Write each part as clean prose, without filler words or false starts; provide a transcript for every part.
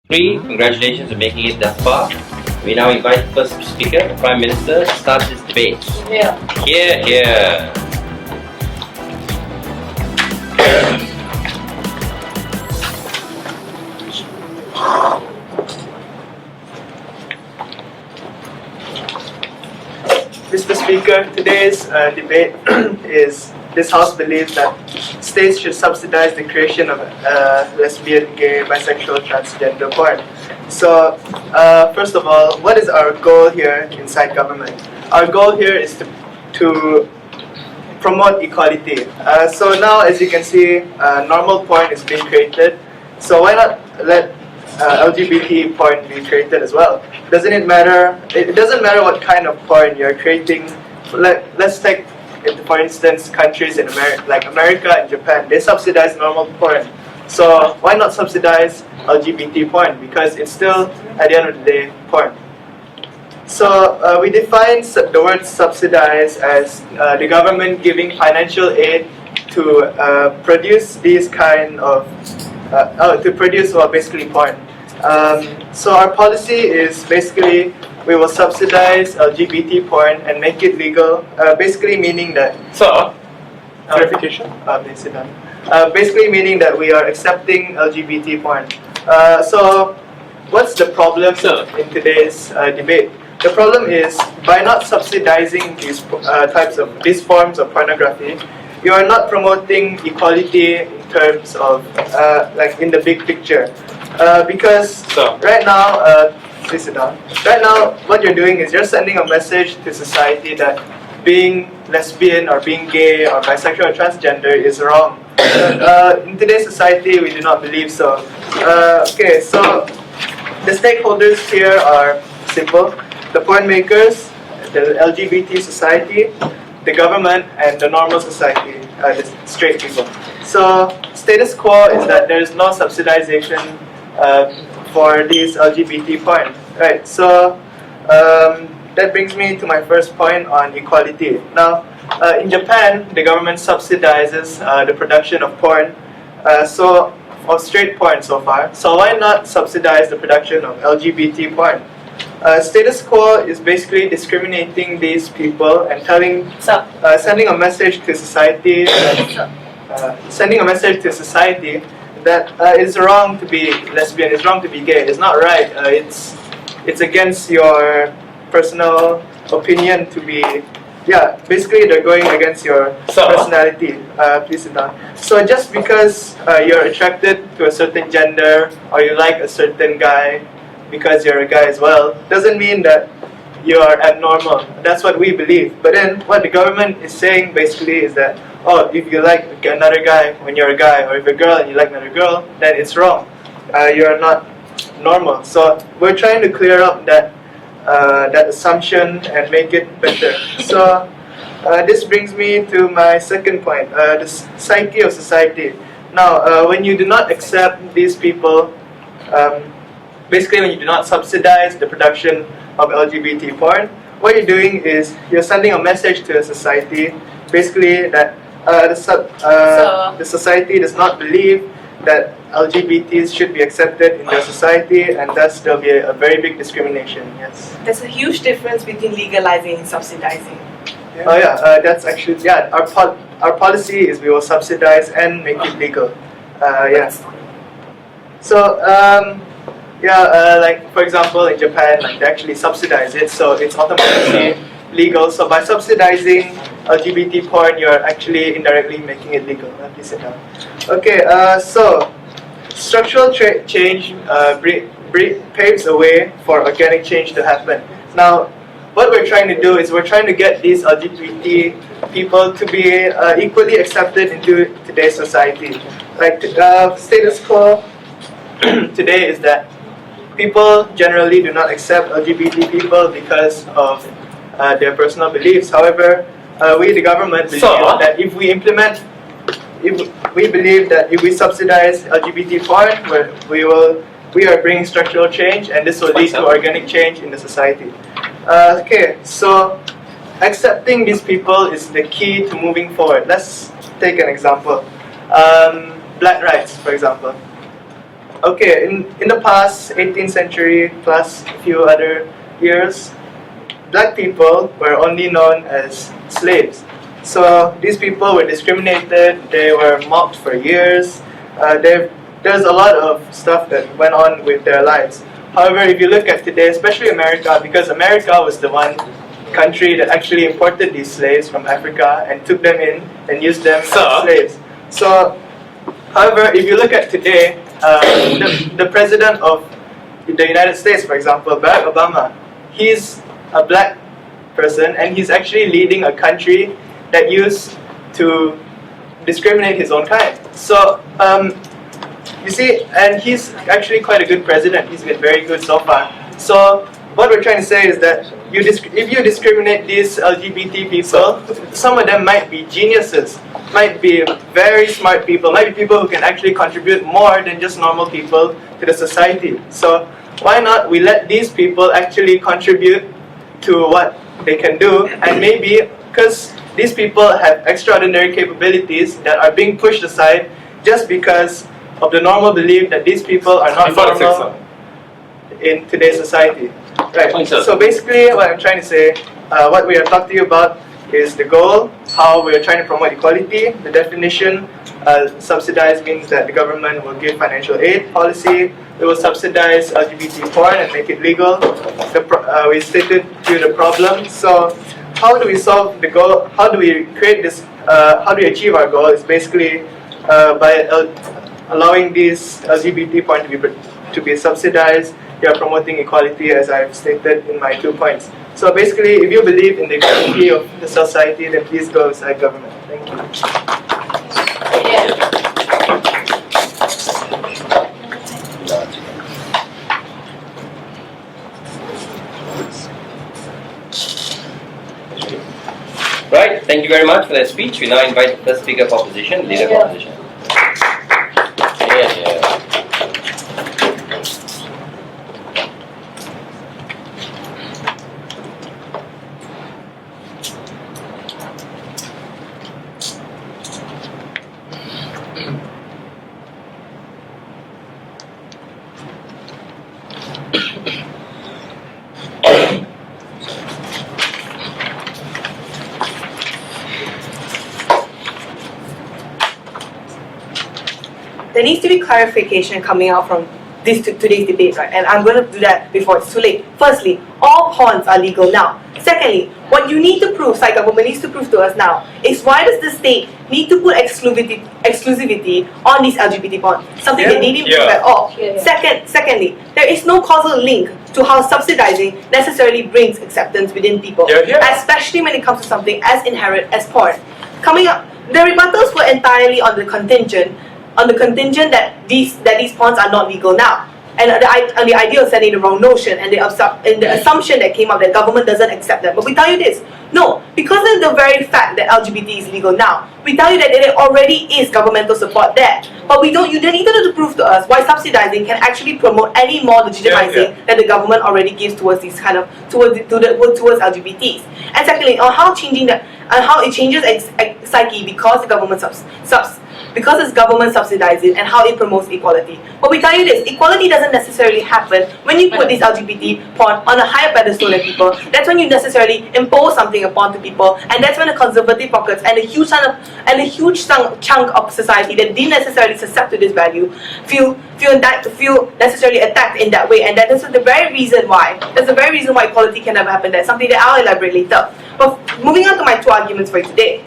Congratulations on making it that far. We now invite the first speaker, the Prime Minister, to start this debate. Yeah. Here. Mr. Speaker, today's debate is this House believes that states should subsidize the creation of lesbian, gay, bisexual, transgender porn. So, first of all, what is our goal here inside government? Our goal here is to promote equality. So now, as you can see, normal porn is being created. So why not let LGBT porn be created as well? Doesn't it matter? It doesn't matter what kind of porn you're creating. Let's take, for instance, countries in America and Japan. They subsidize normal porn. So why not subsidize LGBT porn? Because it's still, at the end of the day, porn. So we define the word subsidize as the government giving financial aid to produce these kind of basically porn. So our policy is basically we will subsidize LGBT porn and make it legal. Basically meaning that clarification. Basically meaning that we are accepting LGBT porn. So what's the problem in today's debate? The problem is by not subsidizing these forms of pornography, you are not promoting equality in terms of in the big picture. Because right now, please sit down. Right now, what you're doing is you're sending a message to society that being lesbian or being gay or bisexual or transgender is wrong. In today's society, we do not believe so. Okay, so the stakeholders here are simple: the porn makers, the LGBT society, the government, and the normal society, the straight people. So status quo is that there is no subsidization for these LGBT porn, right? So that brings me to my first point on equality. Now, in Japan, the government subsidizes the production of porn, of straight porn so far. So why not subsidize the production of LGBT porn? Status quo is basically discriminating these people and sending a message to society. That it's wrong to be lesbian, it's wrong to be gay, it's not right, it's against your personal opinion to be, basically they're going against your personality. Please sit down. So just because you're attracted to a certain gender or you like a certain guy because you're a guy as well, doesn't mean that you are abnormal. That's what we believe. But then what the government is saying basically is that, oh, if you like another guy when you're a guy, or if you're a girl and you like another girl, then it's wrong. You're not normal. So we're trying to clear up that assumption and make it better. So this brings me to my second point, the psyche of society. Now, when you do not accept these people, basically when you do not subsidize the production of LGBT porn, what you're doing is you're sending a message to a society, basically that the society does not believe that LGBTs should be accepted in their society, and thus there'll be a very big discrimination. Yes. There's a huge difference between legalizing and subsidizing. Yeah. Oh yeah, that's actually Our policy is we will subsidize and make it legal. So like for example in Japan, they actually subsidize it, so it's automatically legal. So by subsidizing LGBT porn, you're actually indirectly making it legal. Please sit down. Okay, so structural change paves the way for organic change to happen. Now, what we're trying to do is we're trying to get these LGBT people to be equally accepted into today's society. Like status quo today is that people generally do not accept LGBT people because of their personal beliefs. However, we, the government, believe that if we subsidize LGBT porn, we are bringing structural change, and this will lead to organic change in the society. Okay, so accepting these people is the key to moving forward. Let's take an example. Black rights, for example. okay, in the past 18th century plus a few other years, black people were only known as slaves. So these people were discriminated, they were mocked for years, there's a lot of stuff that went on with their lives. However, if you look at today, especially America, because America was the one country that actually imported these slaves from Africa and took them in and used them as slaves. So, however, if you look at today, the president of the United States, for example, Barack Obama, he's a black person and he's actually leading a country that used to discriminate his own kind. So, you see, and he's actually quite a good president. He's been very good so far. So, what we're trying to say is that if you discriminate these LGBT people, some of them might be geniuses, might be very smart people, might be people who can actually contribute more than just normal people to the society. So why not we let these people actually contribute to what they can do, and maybe because these people have extraordinary capabilities that are being pushed aside just because of the normal belief that these people are not normal in today's society. Right. So basically what I'm trying to say, what we have talked to you about is the goal, how we're trying to promote equality, the definition. Subsidize means that the government will give financial aid policy, it will subsidize LGBT porn and make it legal. We stated to you the problem. So how do we solve the goal, how do we create this, how do we achieve our goal is basically by allowing these LGBT porn to be subsidized. We are promoting equality, as I've stated in my 2 points. So basically, if you believe in the equality of the society, then please go outside government. Thank you. Right, thank you very much for that speech. We now invite the first speaker for opposition, leader for opposition. There needs to be clarification coming out from today's debate, right? And I'm going to do that before it's too late. Firstly, all porns are legal now. Secondly, what you need to prove, Sai government needs to prove to us now, is why does the state need to put exclusivity on these LGBT porn? Something they didn't prove at all. Secondly, there is no causal link to how subsidizing necessarily brings acceptance within people, especially when it comes to something as inherent as porn. Coming up, the rebuttals were entirely on the contingent that these porns are not legal now, and the idea of setting the wrong notion and the assumption that came up that government doesn't accept them. But we tell you this, no, because of the very fact that LGBT is legal now, we tell you that there already is governmental support there. But you don't need to prove to us why subsidizing can actually promote any more legitimizing that the government already gives towards these kind of towards LGBTs. And secondly, on how it changes psyche because the government because it's government subsidizing and how it promotes equality. But we tell you this, equality doesn't necessarily happen when you put this LGBT porn on a higher pedestal than people. That's when you necessarily impose something upon to people, and that's when the conservative pockets and a huge chunk of society that didn't necessarily suscept to this value feel necessarily attacked in that way. And that is the very reason why equality can never happen. That's something that I'll elaborate later. But moving on to my 2 arguments for today.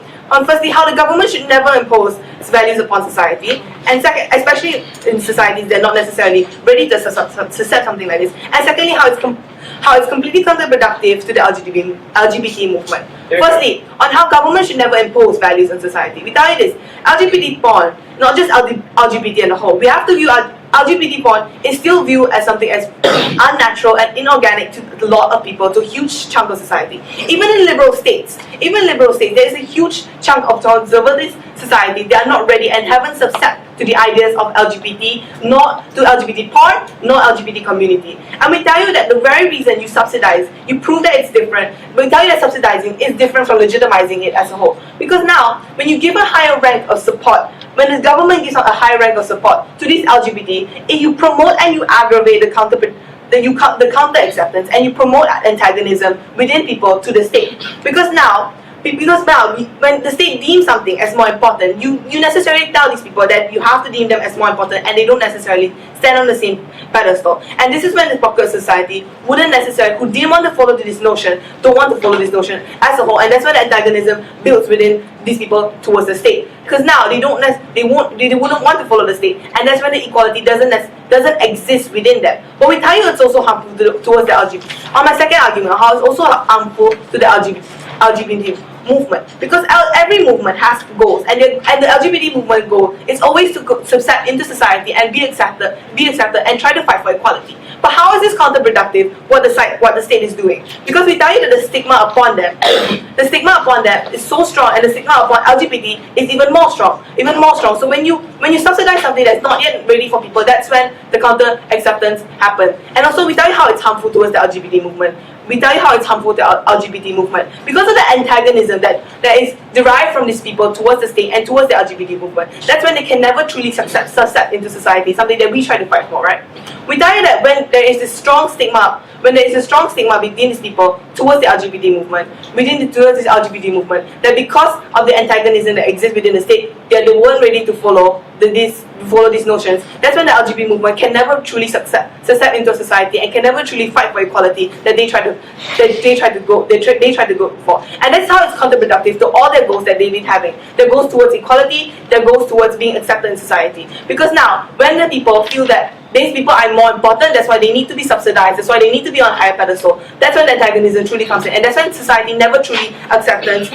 Firstly, how the government should never impose its values upon society, and second, especially in societies that are not necessarily ready to accept something like this, and secondly, how it's completely counterproductive to the LGBT movement. Firstly, on how government should never impose values in society. We tell you this, LGBT porn, not just LGBT as a whole, we have to view LGBT porn is still viewed as something as unnatural and inorganic to a lot of people, to a huge chunk of society. Even in liberal states, there is a huge chunk of conservative society, they are not ready and haven't subscribed to the ideas of LGBT, nor to LGBT porn, nor LGBT community. And we tell you that the very reason you subsidize, you prove that it's different, but we tell you that subsidizing is different from legitimizing it as a whole. Because now, when you give a higher rank of support, when the government gives out a higher rank of support to these LGBT, if you promote and you aggravate the counter acceptance, and you promote antagonism within people to the state. Because now, when the state deems something as more important, you necessarily tell these people that you have to deem them as more important, and they don't necessarily stand on the same pedestal. And this is when the popular society who didn't want to follow this notion, don't want to follow this notion as a whole, and that's when antagonism builds within these people towards the state. Because now they wouldn't want to follow the state, and that's when the equality doesn't exist within them. But we tell you it's also harmful towards the LGBT. On my second argument, how it's also harmful to the LGBT movement, because every movement has goals, and the LGBT movement goal is always to subset into society and be accepted, and try to fight for equality. But how is this counterproductive? What the state is doing? Because we tell you that the stigma upon them is so strong, and the stigma upon LGBT is even more strong. So when you subsidize something that's not yet ready for people, that's when the counter acceptance happens. And also we tell you how it's harmful towards the LGBT movement. We tell you how it's harmful to the LGBT movement because of the antagonism that is derived from these people towards the state and towards the LGBT movement. That's when they can never truly subset into society, something that we try to fight for, right? We tell you that when there is this strong stigma, between these people towards the LGBT movement, towards this LGBT movement, that because of the antagonism that exists within the state, they weren't ready to follow these notions. That's when the LGBT movement can never truly subset into a society and can never truly fight for equality that they try to go for. And that's how it's counterproductive to all their goals that they've been having. Their goals towards equality, their goals towards being accepted in society. Because now, when the people feel that these people are more important, that's why they need to be subsidized, that's why they need to be on a higher pedestal, that's when the antagonism truly comes in. And that's when society never truly acceptance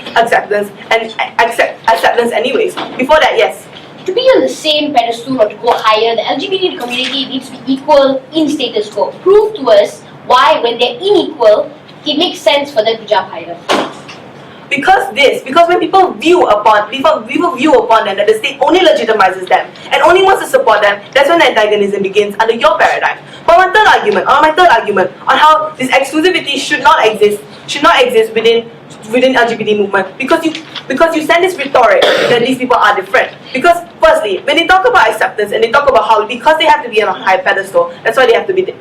anyways. Before that, yes. To be on the same pedestal or to go higher, the LGBT community needs to be equal in status quo. Prove to us why, when they're unequal, it makes sense for them to jump higher. Because when people view upon them that the state only legitimizes them and only wants to support them, that's when the antagonism begins under your paradigm. But my third argument on how this exclusivity should not exist within LGBT movement, because you send this rhetoric that these people are different. Because firstly, when they talk about acceptance and they talk about how because they have to be on a high pedestal, that's why they have to be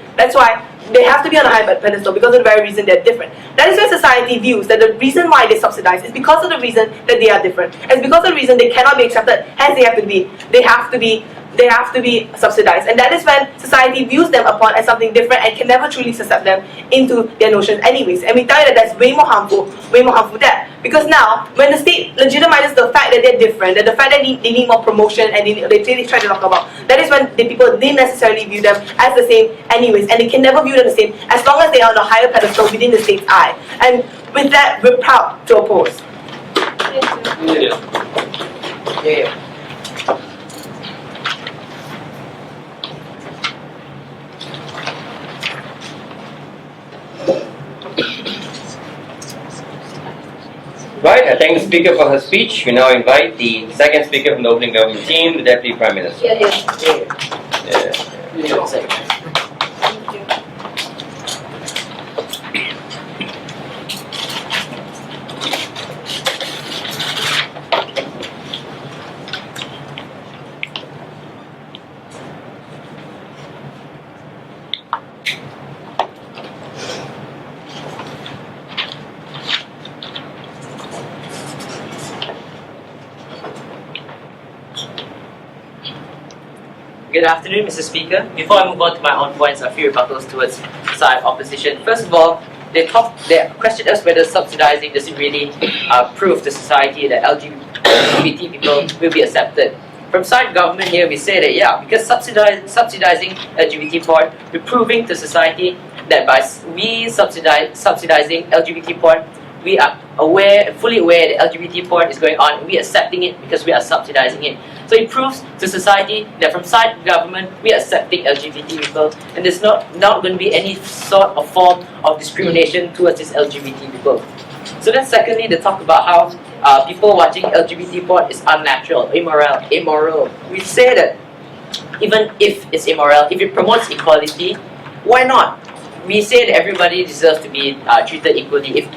on a high pedestal, because of the very reason they're different. That is why society views that the reason why they subsidize is because of the reason that they are different. It's because of the reason they cannot be accepted, hence they have to be subsidized. And that is when society views them upon as something different and can never truly accept them into their notions anyways. And we tell you that that's way more harmful there. Because now, when the state legitimizes the fact that they're different, that the fact that they need more promotion and they try to talk about, that is when the people didn't necessarily view them as the same anyways, and they can never view them the same as long as they are on a higher pedestal within the state's eye. And with that, we're proud to oppose. Yeah. Right, I thank the speaker for her speech. We now invite the second speaker from the opening government team, the Deputy Prime Minister. Good afternoon, Mr. Speaker. Before I move on to my own points, a few rebuttals towards side opposition. First of all, they questioned us whether subsidizing doesn't really prove to society that LGBT people will be accepted. From side government here, we say that because subsidizing LGBT porn, we're proving to society that by subsidizing LGBT porn, we are fully aware that LGBT porn is going on, and we are accepting it because we are subsidizing it. So it proves to society that from side government, we are accepting LGBT people, and there's not going to be any sort of form of discrimination towards these LGBT people. So then secondly, they talk about how people watching LGBT porn is unnatural, immoral. We say that even if it's immoral, if it promotes equality, why not? We say that everybody deserves to be treated equally. If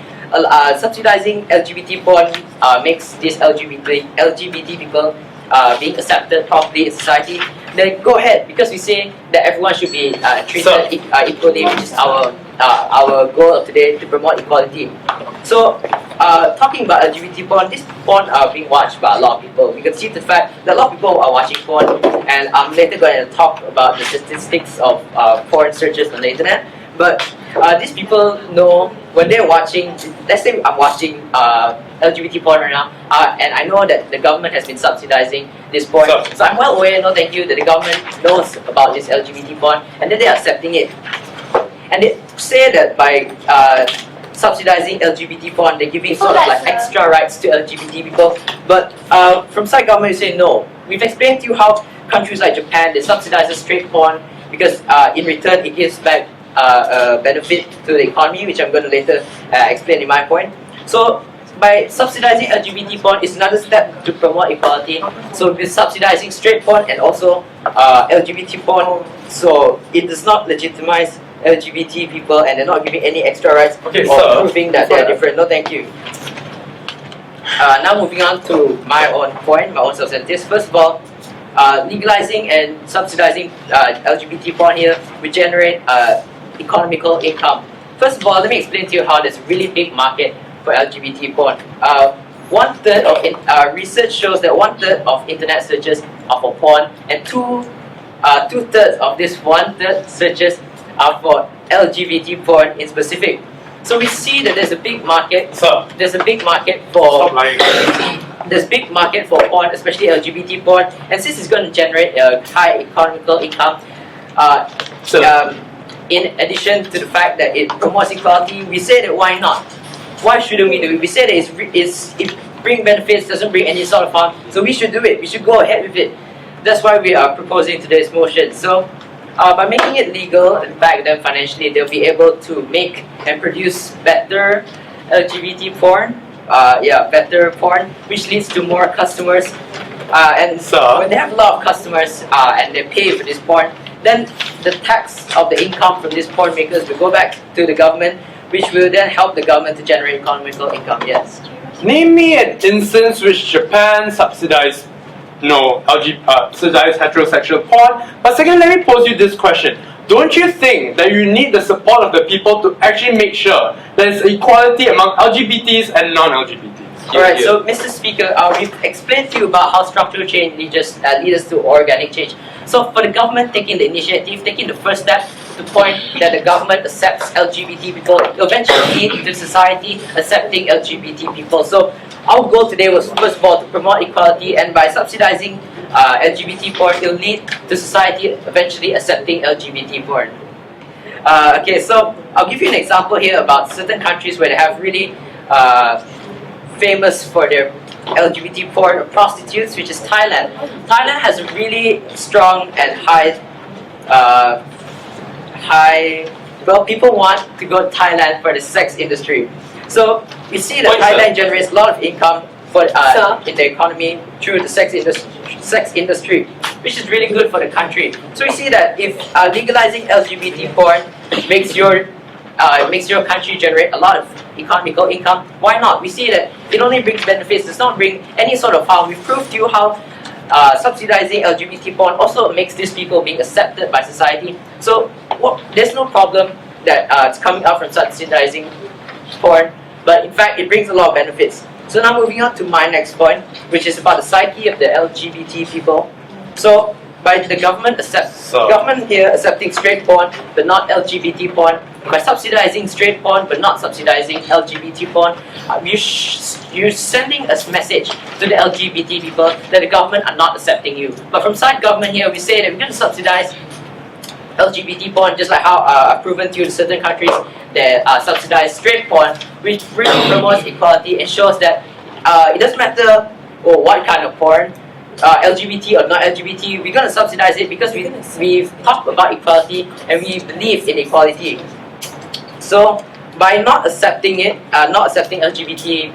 subsidizing LGBT porn makes these LGBT people being accepted properly in society, then go ahead, because we say that everyone should be treated equally, which is our goal of today, to promote equality. So, talking about LGBT porn, this porn are being watched by a lot of people. We can see the fact that a lot of people are watching porn, and I'm later going to talk about the statistics of porn searches on the internet. But these people know when they're watching, let's say I'm watching LGBT porn right now, and I know that the government has been subsidizing this porn. So I'm well aware, no thank you, that the government knows about this LGBT porn, and then they're accepting it. And they say that by subsidizing LGBT porn, they're giving sort of like extra rights to LGBT people. But from side government, you say no. We've explained to you how countries like Japan, they subsidize straight porn because in return it gives back benefit to the economy, which I'm going to later explain in my point. So by subsidizing LGBT porn is another step to promote equality. So we're subsidizing straight porn and also LGBT porn, so it does not legitimize LGBT people, and they're not giving any extra rights or proving that they're different. No thank you. Now moving on to my own point, my own substantives. First of all, legalizing and subsidizing LGBT porn here will generate economical income. First of all, let me explain to you how there's a really big market for LGBT porn. One-third of research shows that one-third of internet searches are for porn, and two-thirds of this one-third searches are for LGBT porn in specific. So we see that there's a big market. There's a big market for big market for porn, especially LGBT porn, and since it's going to generate a high economical income, in addition to the fact that it promotes equality, we say that why not? Why shouldn't we do it? We say that it brings benefits, doesn't bring any sort of harm, so we should do it. We should go ahead with it. That's why we are proposing today's motion. So, by making it legal and back them financially, they'll be able to make and produce better LGBT porn. Better porn, which leads to more customers. And when they have a lot of customers and they pay for this porn, then the tax of the income from these porn makers will go back to the government, which will then help the government to generate economical income. Yes. Name me an instance which Japan subsidized subsidized heterosexual porn. But second, let me pose you this question. Don't you think that you need the support of the people to actually make sure there's equality among LGBTs and non-LGBTs? Alright, so Mr. Speaker, we've explained to you about how structural change leads us to organic change. So for the government taking the initiative, taking the first step to the point that the government accepts LGBT people, will eventually lead to society accepting LGBT people. So our goal today was first of all to promote equality, and by subsidizing LGBT porn, it will lead to society eventually accepting LGBT porn. Okay, so I'll give you an example here about certain countries where they have really famous for their LGBT porn prostitutes, which is Thailand. Thailand has a really strong and well, people want to go to Thailand for the sex industry. So we see that Thailand generates a lot of income for in the economy through the sex industry, which is really good for the country. So we see that if legalizing LGBT porn makes your country generate a lot of economical income, why not? We see that it only brings benefits, does not bring any sort of harm. We've proved to you how subsidizing LGBT porn also makes these people being accepted by society. So there's no problem that it's coming out from subsidizing porn, but in fact it brings a lot of benefits. So now moving on to my next point, which is about the psyche of the LGBT people. So by the government here accepting straight porn but not LGBT porn, by subsidizing straight porn but not subsidizing LGBT porn, you're sending a message to the LGBT people that the government are not accepting you. But from side government here, we say that we're going to subsidize LGBT porn, just like how I've proven to you in certain countries that subsidize straight porn, which really promotes equality and shows that it doesn't matter what kind of porn, LGBT or not LGBT, we're going to subsidize it because we've talked about equality and we believe in equality. So by not accepting it, not accepting LGBT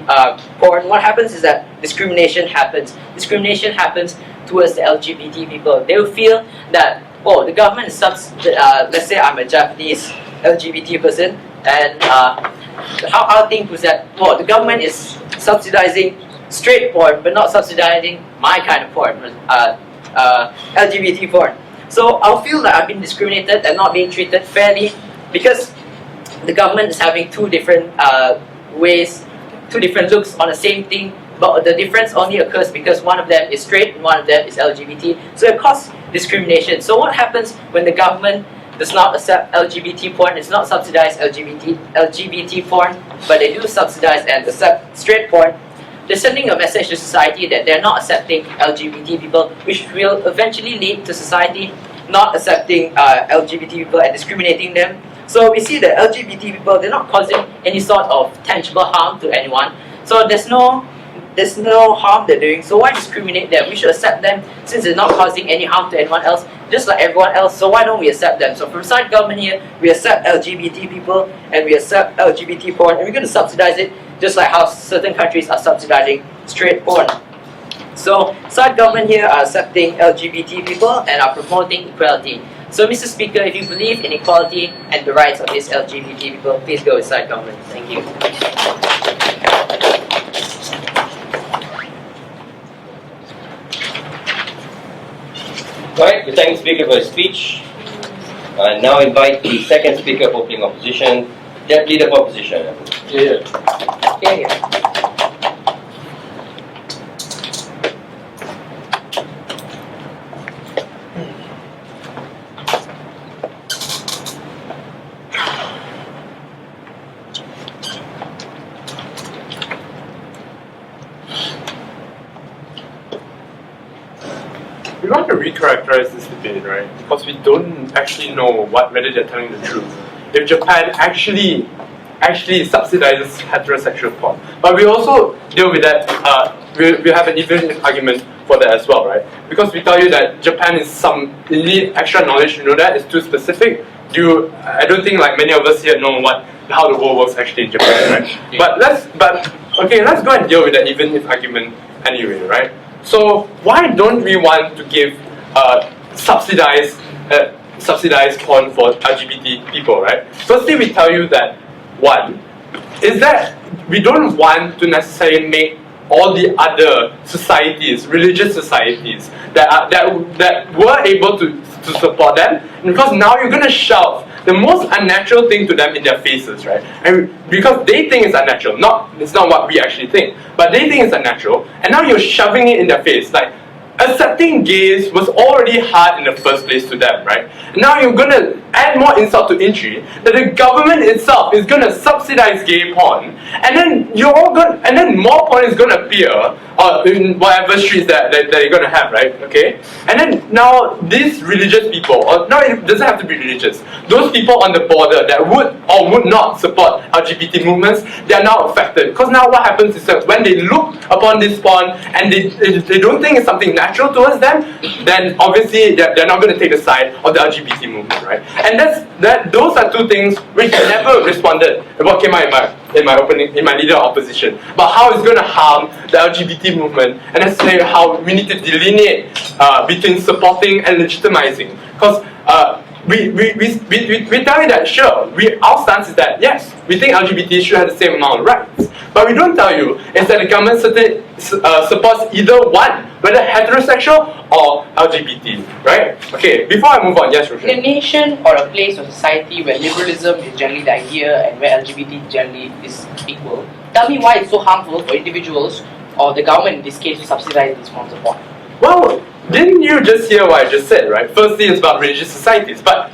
porn, what happens is that discrimination happens. Discrimination happens towards the LGBT people. They will feel that, oh, the government is let's say I'm a Japanese LGBT person, and how I'll think was that, well, the government is subsidizing straight porn, but not subsidizing my kind of porn, LGBT porn. So I'll feel that I've been discriminated and not being treated fairly because the government is having two different ways, two different looks on the same thing, but the difference only occurs because one of them is straight and one of them is LGBT. So it causes discrimination. So what happens when the government does not accept LGBT porn, it's not subsidize LGBT porn, but they do subsidize and accept straight porn? They're sending a message to society that they're not accepting LGBT people, which will eventually lead to society not accepting LGBT people and discriminating them. So we see that LGBT people, they're not causing any sort of tangible harm to anyone. So there's no harm they're doing, so why discriminate them? We should accept them since they're not causing any harm to anyone else, just like everyone else, so why don't we accept them? So from side government here, we accept LGBT people and we accept LGBT porn, and we're going to subsidize it just like how certain countries are subsidizing straight porn. So side government here are accepting LGBT people and are promoting equality. So Mr. Speaker, if you believe in equality and the rights of these LGBT people, please go with side government. Thank you. Alright, we thank the Speaker for his speech. I now invite the second Speaker for opening opposition, Deputy Leader for Opposition. We want to recharacterize this debate, right? Because we don't actually know whether they're telling the truth. If Japan actually subsidizes heterosexual porn, but we also deal with that. We have an even argument for that as well, right? Because we tell you that Japan is you need extra knowledge to know that. It's too specific. I don't think like many of us here know how the world works actually in Japan, right? But let's go and deal with that even if argument anyway, right? So why don't we want to give subsidized porn for LGBT people, right? Firstly, we tell you that one is that we don't want to necessarily make all the other societies, religious societies, that were able to support them, because now you're going to shove the most unnatural thing to them in their faces, right? And because they think it's unnatural, it's not what we actually think, but they think it's unnatural, and now you're shoving it in their face. Like, accepting gays was already hard in the first place to them, right? Now you're gonna add more insult to injury that the government itself is gonna subsidize gay porn, and then more porn is gonna appear in whatever streets that you're gonna have, right? Okay, and then now these religious people, or no, it doesn't have to be religious. Those people on the border that would or would not support LGBT movements, they are now affected, because now what happens is that when they look upon this porn and they don't think it's something natural towards them, then obviously they're not going to take the side of the LGBT movement, right? And those are two things which I never responded to what came out in my leader opposition, but how it's going to harm the LGBT movement, and necessarily how we need to delineate between supporting and legitimizing. Because we tell you that sure, our stance is that yes, we think LGBT should have the same amount of rights, but we don't tell you is that the government supports either one, whether heterosexual or LGBT, right? Okay, before I move on, yes, Roshan. In a nation or a place or society where liberalism is generally the idea and where LGBT generally is equal, tell me why it's so harmful for individuals or the government in this case to subsidize these forms of porn. Well, didn't you just hear what I just said, right? Firstly, it's about religious societies, but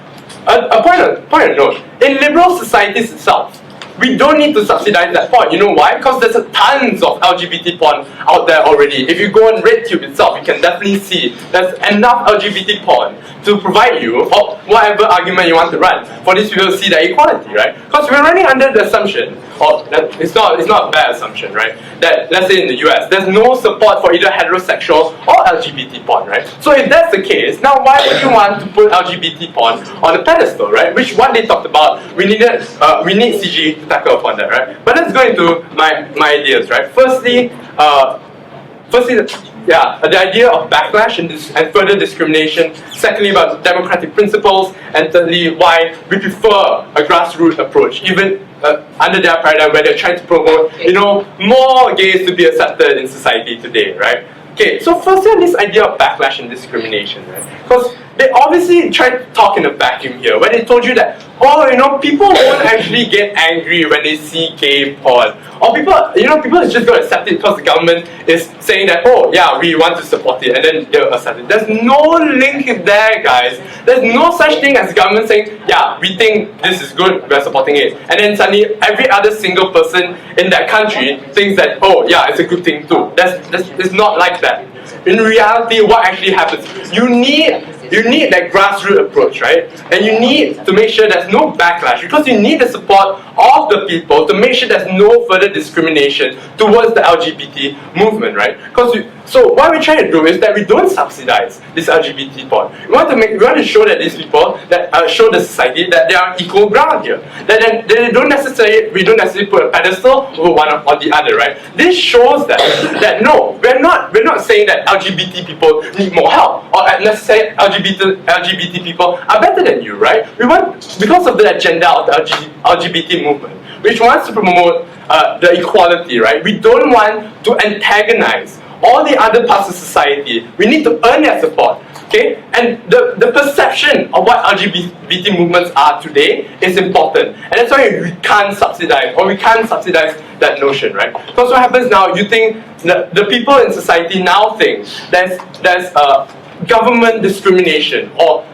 a point of note, in liberal societies itself, we don't need to subsidize that porn. You know why? Because there's tons of LGBT porn out there already. If you go on RedTube itself, you can definitely see there's enough LGBT porn to provide you, or whatever argument you want to run, for these people to see that equality, right? Because we're running under the assumption or that it's not a bad assumption, right? That let's say in the US, there's no support for either heterosexual or LGBT porn, right? So if that's the case, now why would you want to put LGBT porn on a pedestal, right? Which one they talked about, we need CG to tackle upon that, right? But let's go into my ideas, right? Firstly, the idea of backlash and further discrimination. Secondly, about democratic principles. And thirdly, why we prefer a grassroots approach, even under their paradigm where they're trying to promote, more gays to be accepted in society today, right? Okay, so firstly on this idea of backlash and discrimination, right? Because they obviously tried to talk in a vacuum here, where they told you that, people won't actually get angry when they see gay porn. Or people are just going to accept it because the government is saying that, we want to support it, and then they'll accept it. There's no link there, guys. There's no such thing as government saying, we think this is good, we're supporting it. And then suddenly, every other single person in that country thinks that, it's a good thing too. It's not like that. In reality, what actually happens, you need that grassroots approach, right? And you need to make sure there's no backlash, because you need the support of the people to make sure there's no further discrimination towards the LGBT movement, right? So what we're trying to do is that we don't subsidize this LGBT porn. We want to show that these people, show the society that they are on equal ground here. That we don't necessarily put a pedestal over one or the other, right? This shows that no, we're not saying that LGBT people need more help, or necessarily LGBT people are better than you, right? Because of the agenda of the LGBT movement, which wants to promote the equality, right? We don't want to antagonize all the other parts of society. We need to earn their support, okay? And the perception of what LGBT movements are today is important. And that's why we can't subsidize that notion, right? Because what happens now, you think the people in society now think there's government discrimination, or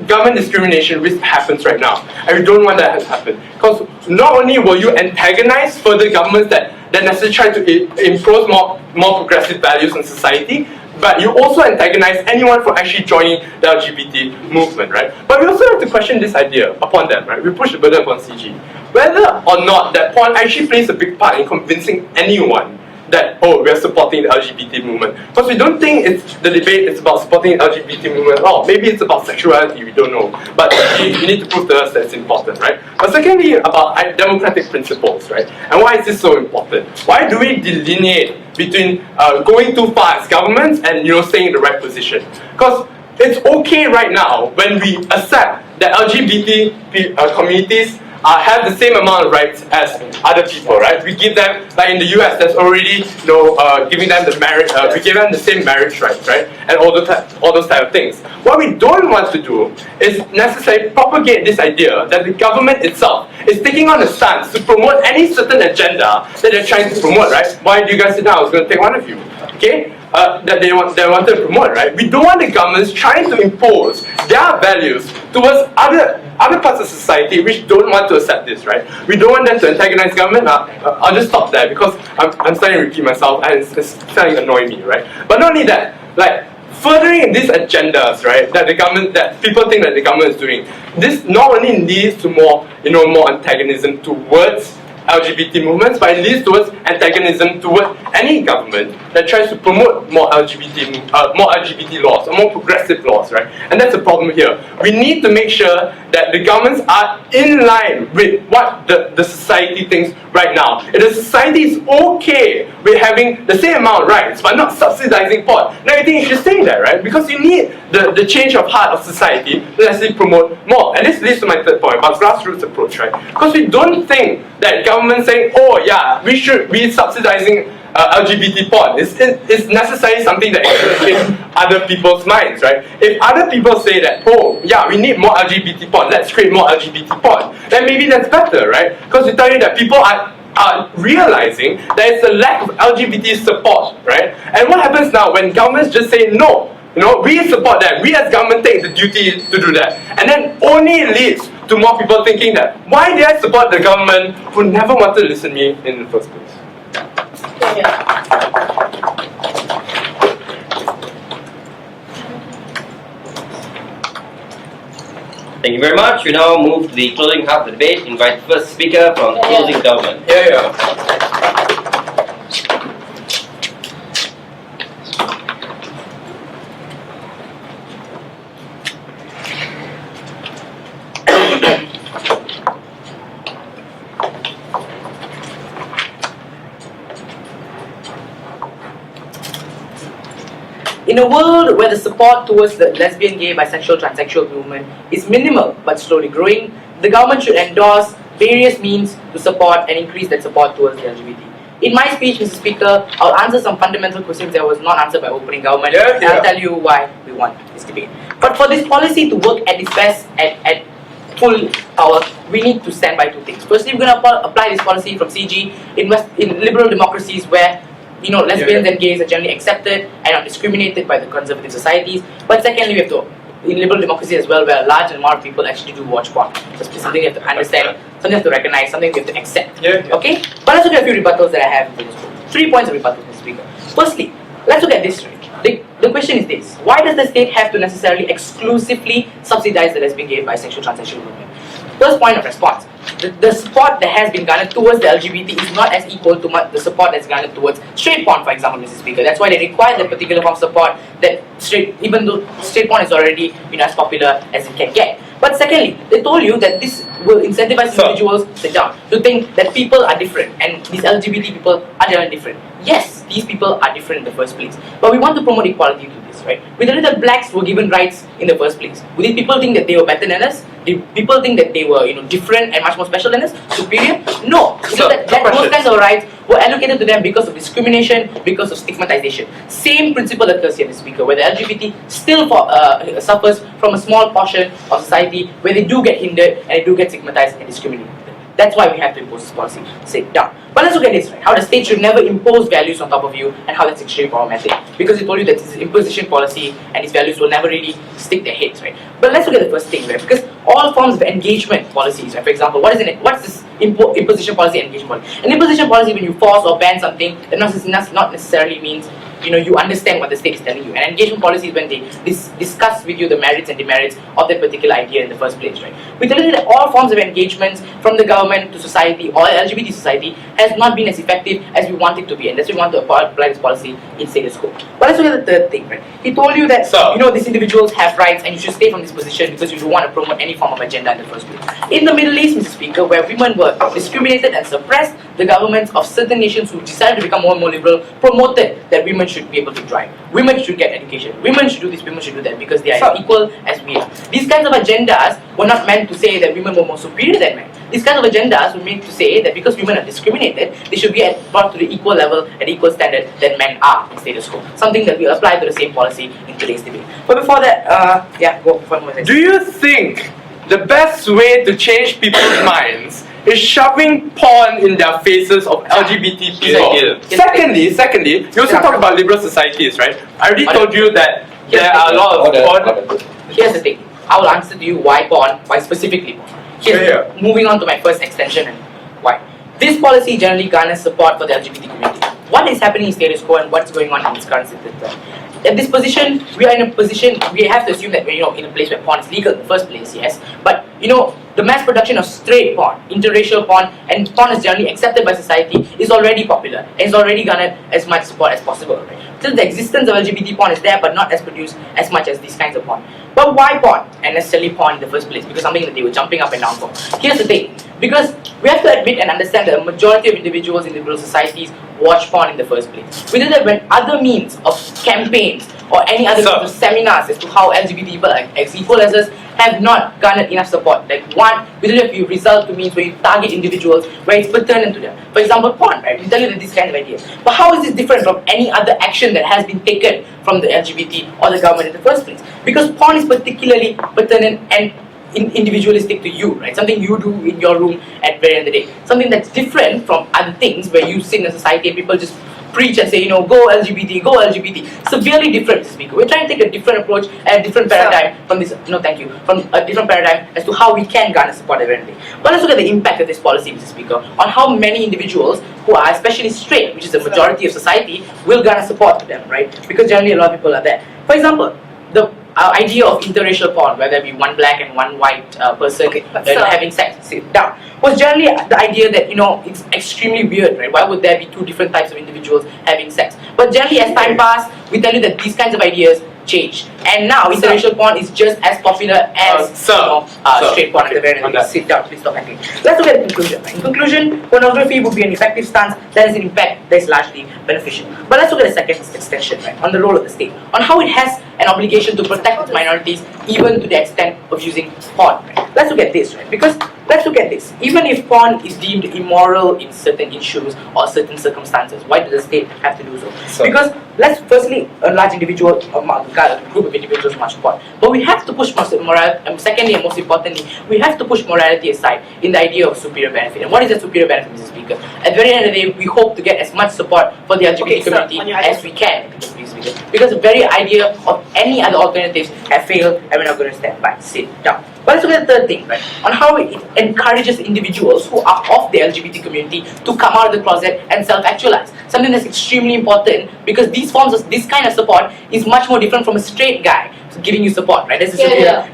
government discrimination which happens right now, and we don't want that to happen. Because not only will you antagonize further governments that necessarily try to impose more progressive values in society, but you also antagonize anyone for actually joining the LGBT movement, right? But we also have to question this idea upon them, right? We push the burden upon CG. Whether or not that porn actually plays a big part in convincing anyone that, we are supporting the LGBT movement. Because we don't think the debate is about supporting the LGBT movement at all. Maybe it's about sexuality, we don't know. But you need to prove to us that it's important, right? But secondly, about democratic principles, right? And why is this so important? Why do we delineate between going too far as governments and staying in the right position? Because it's okay right now when we accept that LGBT communities have the same amount of rights as other people, right? We give them, like in the US, there's already giving them the marriage, we give them the same marriage rights, right? And all those type of things. What we don't want to do is necessarily propagate this idea that the government itself is taking on a stance to promote any certain agenda that they're trying to promote, right? Why do you guys sit down? I was going to take one of you, okay? That they want to promote, right? We don't want the governments trying to impose their values towards other parts of society which don't want to accept this, right? We don't want them to antagonize government. I'll just stop there because I'm starting to repeat myself and it's starting to annoy me, right? But not only that, furthering these agendas, right, that people think that the government is doing, this not only leads to more antagonism towards LGBT movements, but it leads towards antagonism towards any government that tries to promote more LGBT laws, or more progressive laws, right? And that's the problem here. We need to make sure that the governments are in line with what the society thinks right now. If the society is okay with having the same amount of rights, but not subsidizing porn, then I think you should stay there, right? Because you need the change of heart of society to actually promote more. And this leads to my third point about grassroots approach, right? Because we don't think that government saying, we should be subsidizing LGBT porn is necessarily something that should change other people's minds, right? If other people say that, we need more LGBT porn, let's create more LGBT porn, then maybe that's better, right? Because we tell you that people are realizing that it's a lack of LGBT support, right? And what happens now when governments just say no? We support that. We as government take the duty to do that. And then only leads to more people thinking that, why did I support the government who never wanted to listen to me in the first place? Thank you very much. We now move to the closing half of the debate. Invite the first speaker from the closing government. In a world where the support towards the lesbian, gay, bisexual, transsexual movement is minimal but slowly growing, the government should endorse various means to support and increase that support towards the LGBT. In my speech, Mr. Speaker, I'll answer some fundamental questions that was not answered by opening government, and I'll tell you why we want this debate. But for this policy to work at its best, at full power, we need to stand by two things. Firstly, we're going to apply this policy from CG in liberal democracies where lesbians and gays are generally accepted and not discriminated by the conservative societies. But secondly, we have to, in liberal democracy as well, where a large amount of people actually do watch porn. That's something you have to understand, something you have to recognize, something you have to accept. Okay? But let's look at a few rebuttals that I have in this book. 3 points of rebuttals, Mr. Speaker. Firstly, let's look at this. The question is this: why does the state have to necessarily exclusively subsidize the lesbian, gay, bisexual, transsexual movement? First point of response: the support that has been garnered towards the LGBT is not as equal to the support that's garnered towards straight porn, for example, Mr. Speaker. That's why they require that particular form of support that even though straight porn is already as popular as it can get. But secondly, they told you that this will incentivize individuals to think that people are different and these LGBT people are generally different. Yes, these people are different in the first place, but we want to promote equality to this, right? We know that blacks were given rights in the first place. Would these people think that they were better than us? Did people think that they were different and much more special than us? Superior? No. So that those kinds of rights were allocated to them because of discrimination, because of stigmatization. Same principle occurs here, Mr. Speaker, where the LGBT still suffers from a small portion of society where they do get hindered and they do get stigmatized and discriminated. That's why we have to impose this policy. Sit down. But let's look at this, right? How the state should never impose values on top of you and how that's extremely problematic. Because it told you that this is imposition policy and these values will never really stick their heads, right? But let's look at the first thing, right? Because all forms of engagement policies, right? For example, what's this imposition policy and engagement policy? An imposition policy, when you force or ban something, that not necessarily means you understand what the state is telling you. And engagement policy is when they discuss with you the merits and demerits of that particular idea in the first place, right? We tell you that all forms of engagements from the government to society or LGBT society has not been as effective as we want it to be, and that's why we want to apply this policy in status quo. But let's look at the third thing, right? He told you that these individuals have rights and you should stay from this position because you don't want to promote any form of agenda in the first place. In the Middle East, Mr. Speaker, where women were discriminated and suppressed, the governments of certain nations who decided to become more and more liberal promoted that women should be able to drive. Women should get education. Women should do this, women should do that because they are as equal as we are. These kinds of agendas were not meant to say that women were more superior than men. These kinds of agendas were meant to say that because women are discriminated, they should be brought to the equal level and equal standard that men are in status quo. Something that we apply to the same policy in today's debate. But before that, go for one more. Do you think the best way to change people's minds is shoving porn in their faces of LGBT people? Secondly, you also talk about liberal societies, right? I already told you that there are a lot of porn. Here's the thing. I will answer to you why porn, why specifically porn. Moving on to my first extension and why. This policy generally garners support for the LGBT community. What is happening in status quo and what's going on in its current state? At this position, we are in a position, we have to assume that we're in a place where porn is legal in the first place, yes. But the mass production of straight porn, interracial porn, and porn is generally accepted by society is already popular and is already garnered as much support as possible, right? So the existence of LGBT porn is there, but not as produced as much as these kinds of porn. But why porn? And necessarily porn in the first place? Because something that they were jumping up and down for. Here's the thing. Because we have to admit and understand that a majority of individuals in liberal societies watch porn in the first place. We know that when other means of campaigns or any other means of seminars as to how LGBT people are as equal as us have not garnered enough support. Like one, we don't know if you result to means where you target individuals where it's pertinent to them. For example, porn, right? We tell you that this kind of ideas. But how is this different from any other action that has been taken from the LGBT or the government in the first place? Because porn is particularly pertinent and individualistic to you, right? Something you do in your room at the end of the day. Something that's different from other things where you sit in a society and people just preach and say, go LGBT, go LGBT. Severely different, Mr. Speaker. We're trying to take a different approach and a different paradigm from this, from a different paradigm as to how we can garner support at the end of the day. But let's look at the impact of this policy, Mr. Speaker, on how many individuals who are especially straight, which is the majority of society, will garner support to them, right? Because generally a lot of people are there. For example, the idea of interracial porn, where there be one black and one white person having sex, sit down, was generally the idea that, it's extremely weird, right? Why would there be two different types of individuals having sex? But generally, as time passed, we tell you that these kinds of ideas changed, and now interracial porn is just as popular as straight porn. At the very least. Sit down, please stop acting. Let's look at the conclusion. In conclusion, pornography would be an effective stance that is an impact that is largely beneficial. But let's look at the second extension, right, on the role of the state, on how it has an obligation to protect its minorities, even to the extent of using porn. Right? Let's look at this, right? Because let's look at this. Even if porn is deemed immoral in certain issues or certain circumstances, why does the state have to do so? Because let's firstly, a large individual, a group of individuals must porn. But we have to push morality, secondly and most importantly, we have to push morality aside in the idea of superior benefit. And what is a superior benefit, Mr. Speaker? At the very end of the day, we hope to get as much support for the LGBT community as we can. Because the very idea of any other alternatives have failed, and we're not going to stand by. Sit down. But let's look at the third thing, right? On how it encourages individuals who are of the LGBT community to come out of the closet and self-actualize. Something that's extremely important, because these forms of this kind of support is much more different from a straight guy giving you support, right? This is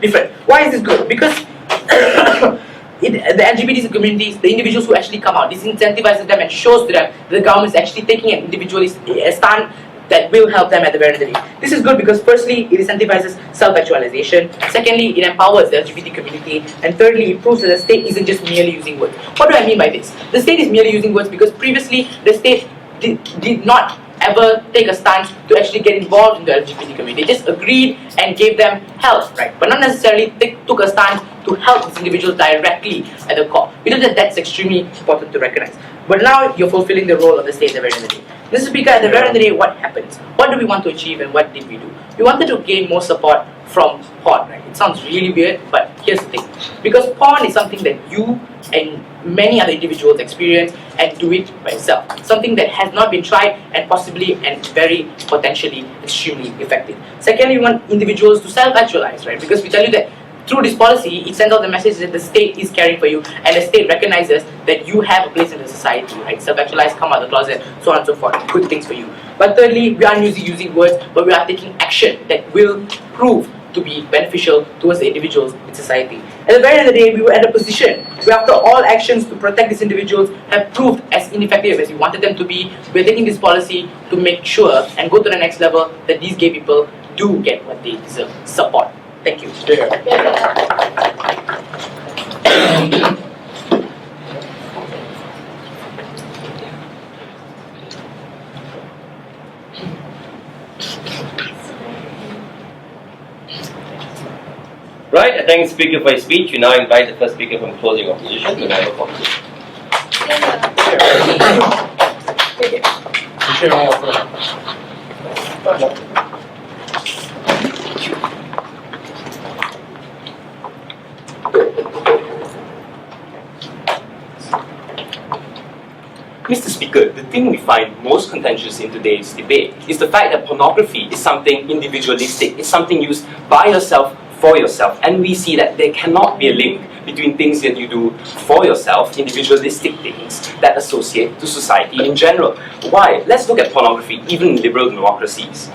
different. Why is this good? Because the LGBT communities, the individuals who actually come out, this incentivizes them and shows to them that the government is actually taking an individualist stand that will help them at the very end of the day. This is good because firstly, it incentivizes self-actualization. Secondly, it empowers the LGBT community. And thirdly, it proves that the state isn't just merely using words. What do I mean by this? The state is merely using words because previously the state did not ever take a stance to actually get involved in the LGBT community. They just agreed and gave them help, right? But not necessarily took a stance to help these individuals directly at the core. We know that that's extremely important to recognize. But now you're fulfilling the role of the state at the very end of the day. Mr. Speaker, at the very end of the day, what happens? What do we want to achieve and what did we do? We wanted to gain more support from porn, right? It sounds really weird, but here's the thing. Because porn is something that you and many other individuals experience and do it by yourself. Something that has not been tried and possibly and very potentially extremely effective. Secondly, we want individuals to self-actualize, right? Because we tell you that through this policy, it sends out the message that the state is caring for you and the state recognizes that you have a place in the society, right? Self-actualize, come out of the closet, so on and so forth. Good things for you. But thirdly, we aren't using words, but we are taking action that will prove to be beneficial towards the individuals in society. At the very end of the day, we were at a position where after all actions to protect these individuals have proved as ineffective as we wanted them to be, we're taking this policy to make sure and go to the next level that these gay people do get what they deserve. Support. Thank you. Right, I thank the speaker for his speech. We now invite the first speaker from closing opposition to have a conversation. Mr. Speaker, the thing we find most contentious in today's debate is the fact that pornography is something individualistic. It's something used by yourself, for yourself. And we see that there cannot be a link between things that you do for yourself, individualistic things that associate to society in general. Why? Let's look at pornography, even in liberal democracies.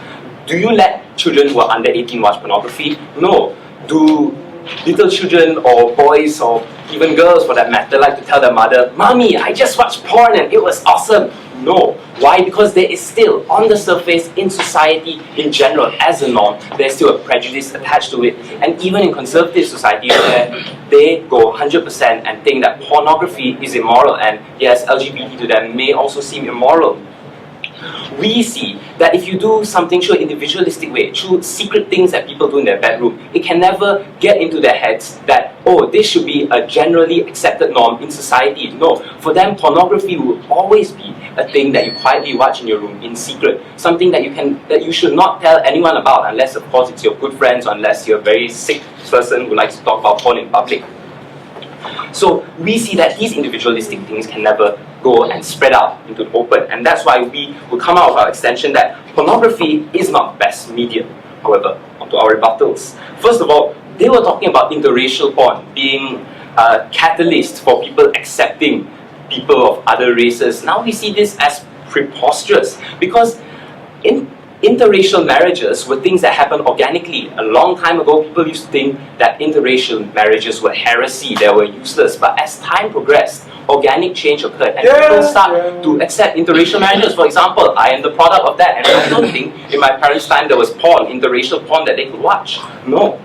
Do you let children who are under 18 watch pornography? No. Do little children or boys or even girls for that matter like to tell their mother, "Mommy, I just watched porn and it was awesome"? No. Why? Because there is still, on the surface, in society in general, as a norm, there's still a prejudice attached to it. And even in conservative societies where they go 100% and think that pornography is immoral, and yes, LGBT to them may also seem immoral, we see that if you do something through an individualistic way, through secret things that people do in their bedroom, it can never get into their heads that, oh, this should be a generally accepted norm in society. No, for them, pornography will always be a thing that you quietly watch in your room in secret, something that you should not tell anyone about, unless of course it's your good friends, or unless you're a very sick person who likes to talk about porn in public. So we see that these individualistic things can never go and spread out into the open, and that's why we will come out of our extension that pornography is not the best medium. However, onto our rebuttals. First of all, they were talking about interracial porn being a catalyst for people accepting people of other races. Now we see this as preposterous, because interracial marriages were things that happened organically. A long time ago, people used to think that interracial marriages were heresy, they were useless. But as time progressed, organic change occurred and people start to accept interracial marriages. For example, I am the product of that, and I don't think in my parents' time there was porn, interracial porn that they could watch. No.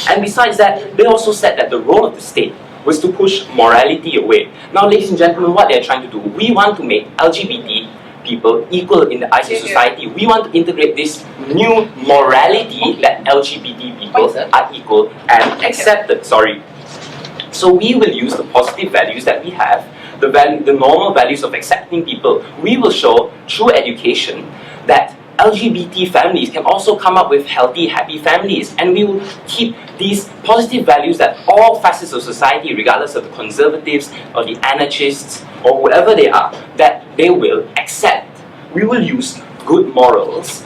And besides that, they also said that the role of the state was to push morality away. Now, ladies and gentlemen, what they're trying to do, we want to make LGBT people equal in the eyes of society. We want to integrate this new morality that LGBT people are equal and accepted. Sorry. So we will use the positive values that we have, the normal values of accepting people. We will show through education that LGBT families can also come up with healthy, happy families, and we will keep these positive values that all facets of society, regardless of the conservatives or the anarchists or whoever they are, that they will accept. We will use good morals,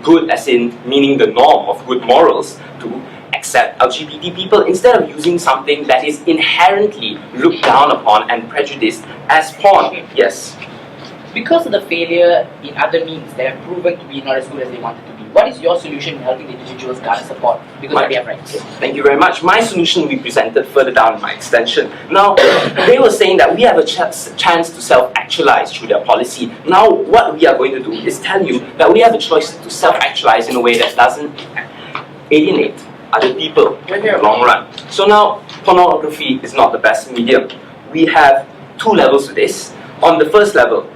good as in meaning the norm of good morals, to accept LGBT people instead of using something that is inherently looked down upon and prejudiced as porn. Yes. Because of the failure in other means that have proven to be not as good as they wanted to be, what is your solution in helping the individuals garner support because they have rights? Thank you very much. My solution we presented further down in my extension. Now, they were saying that we have a chance to self-actualize through their policy. Now, what we are going to do is tell you that we have a choice to self-actualize in a way that doesn't alienate other people in the long run. So now, pornography is not the best medium. We have two levels to this. On the first level,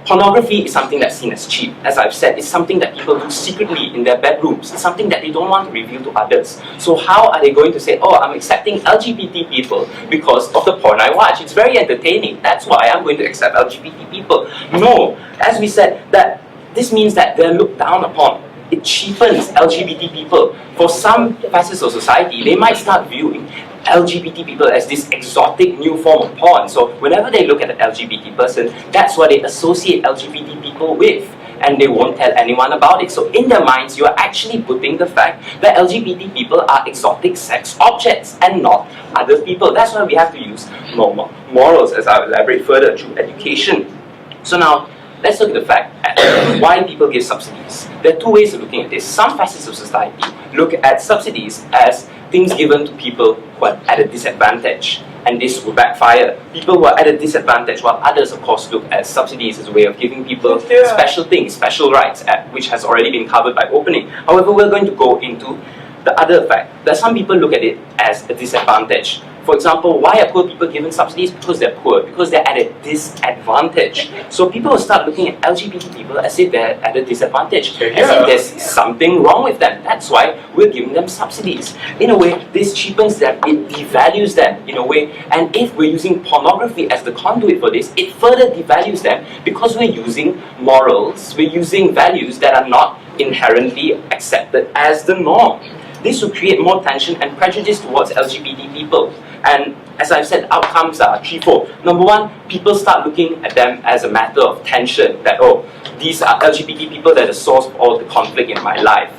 pornography is something that's seen as cheap. As I've said, it's something that people do secretly in their bedrooms. It's something that they don't want to reveal to others. So how are they going to say, oh, I'm accepting LGBT people because of the porn I watch? It's very entertaining. That's why I'm going to accept LGBT people. No, as we said, that this means that they're looked down upon. It cheapens LGBT people. For some facets of society, they might start viewing LGBT people as this exotic new form of porn. So whenever they look at an LGBT person, that's what they associate LGBT people with, and they won't tell anyone about it. So in their minds, you are actually putting the fact that LGBT people are exotic sex objects and not other people. That's why we have to use morals, as I'll elaborate further, through education. So now, let's look at the fact at why people give subsidies. There are two ways of looking at this. Some facets of society look at subsidies as things given to people who are at a disadvantage, and this will backfire. People who are at a disadvantage, while others, of course, look at subsidies as a way of giving people special things, special rights, which has already been covered by opening. However, we're going to go into the other fact that some people look at it as a disadvantage. For example, why are poor people given subsidies? Because they're poor, because they're at a disadvantage. So people will start looking at LGBT people as if they're at a disadvantage, as if there's something wrong with them. That's why we're giving them subsidies. In a way, this cheapens them, it devalues them in a way, and if we're using pornography as the conduit for this, it further devalues them because we're using morals, we're using values that are not inherently accepted as the norm. This will create more tension and prejudice towards LGBT people. And as I've said, outcomes are threefold. Number one, people start looking at them as a matter of tension, that, oh, these are LGBT people, they're the source of all the conflict in my life.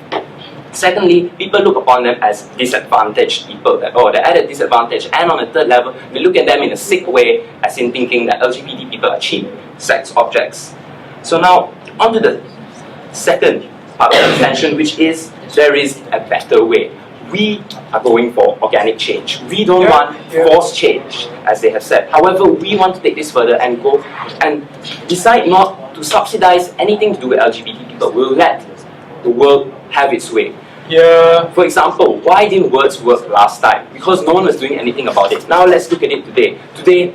Secondly, people look upon them as disadvantaged people, that, oh, they're at a disadvantage. And on a third level, we look at them in a sick way, as in thinking that LGBT people are cheap sex objects. So now, on to the second part of the extension, which is there is a better way. We are going for organic change. We don't want forced change, as they have said. However, we want to take this further and go and decide not to subsidize anything to do with LGBT people. We'll let the world have its way. For example, why didn't words work last time? Because no one was doing anything about it. Now let's look at it today. Today,